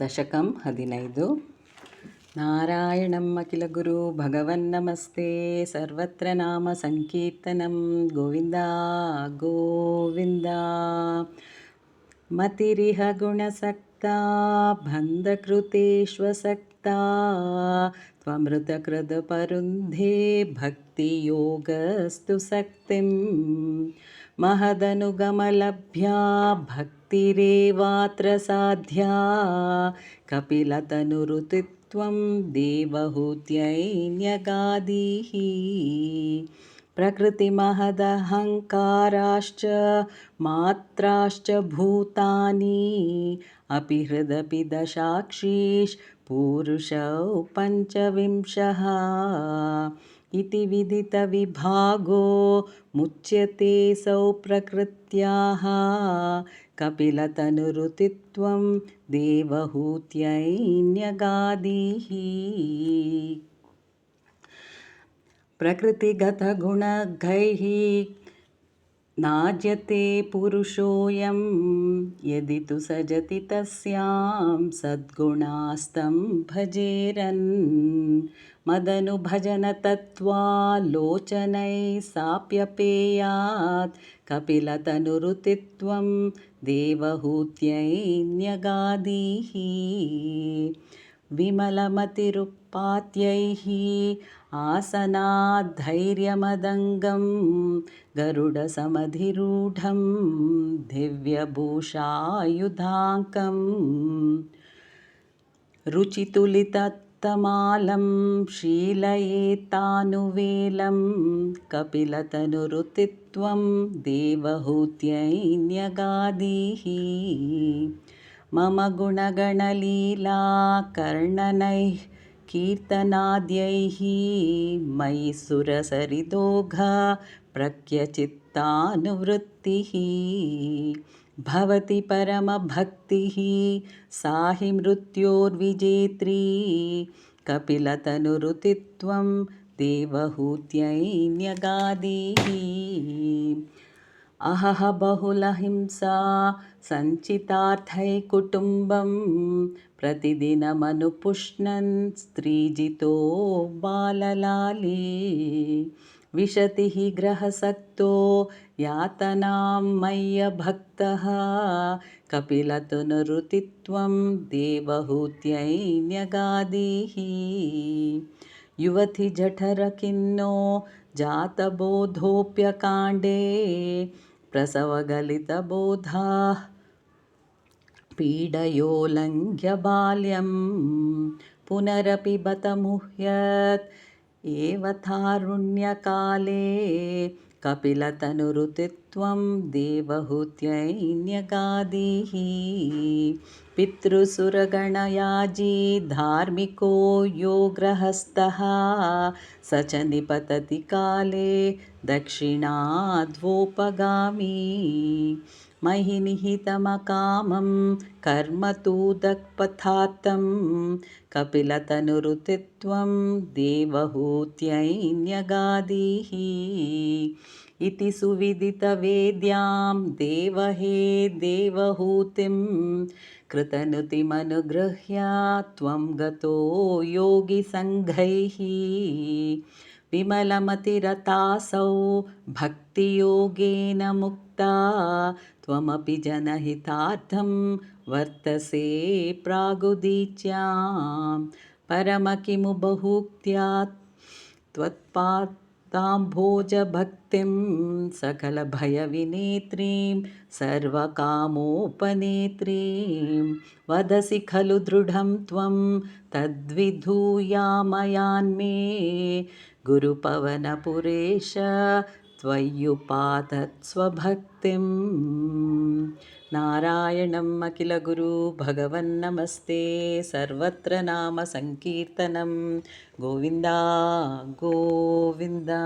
దశకం 15 నారాయణం అఖిల గురు భగవన్నమస్తే సర్వత్ర నామ సంకీర్తనం గోవిందా గోవిందా. మతిరిహ గుణసక్తా బంధకృతేష్వసక్తా త్వమృతకృత పరుంధే భక్తియోగస్తు సక్తిం మహదనుగమలభ్యా భక్తిరేవాత్ర సాధ్యా కపిలతనురుతిత్వం దేవహూత్యైన్యగాదీః ప్రకృతిమహదహంకారాశ్చ మాత్రాశ్చ భూతాని అపి హృదపి దశాక్షీష్ పూరుషౌ పంచవింశః इति विदित विभागो मुच्यते सौ प्रकृत्याः कपिलतनुरुतित्वं देवहूत्यैन्यगादीः प्रकृतिगतगुणगैः नाज्यते पुरुषोऽयं यदि तु सजति तस्यां सद्गुणास्तं भजेरन् मदनुभजनतत्त्वालोचनैः साप्यपेयात् कपिलतनुरुतित्वं देवहूत्यैन्यगादीः विमलमतिरुत्पात्यैः आसनाद्धैर्यमदङ्गं गरुडसमधिरूढं दिव्यभूषायुधाङ्कं रुचितुलितत्तमालं शीलयेतानुवेलं कपिलतनुरुतित्वं देवहूत्यैन्यगादीः मम गुणगणलीला कर्णनैः कीर्तनाद्यैः मयि सुरसरिदोघा प्रज्ञचित्तानुवृत्तिः भवति परमभक्तिः सा हि मृत्योर्विजेत्री कपिलतनुरुतित्वं देवहूत्यैन्यगादीः अहह बहुलहिंसा सञ्चितार्थैकुटुम्बं प्रतिदिनमनुपुष्णन् स्त्रीजितो बाललाली विशतिः ग्रहसक्तो यातनां मय्यभक्तः कपिलतनुरुतित्वं देवहूत्यैन्यगादीः युवति जठरखिन्नो जातबोधोऽप्यकाण्डे प्रसवगलितबोधाः पीडयोल्लङ्घ्य बाल्यं पुनरपि बत मुह्यत् एव तारुण्यकाले कपिलतनुरुतित्वं देवहूत्यैन्यगादीः पितृसुरगणयाजी धार्मिको यो गृहस्थः स च निपतति काले दक्षिणाद्वोपगामी महि निहितमकामं कर्म तु दक्पथात्तं कपिलतनुरुतित्वं देवहूत्यैन्यगादीः इति सुविदितवेद्यां देवहे देवहूतिं कृतनुतिमनुगृह्य त्वं गतो योगिसङ्घैः विमलमतिरतासौ भक्तियोगेन मुक्ता त्वमपि जनहितार्थं वर्तसे प्रागुदीच्यां परम किमु बहुक्त्या त्वत्पादाम्भोजभक्तिं सकलभयविनेत्रीं सर्वकामोपनेत्रीं वदसि खलु दृढं त्वं तद्विधूयामयान्मे गुरुपवनपुरेश त्वय्युपादत्स्वभक्तिं नारायणम् अखिलगुरु भगवन्नमस्ते सर्वत्र नाम संकीर्तनं गोविन्दा गोविन्दा।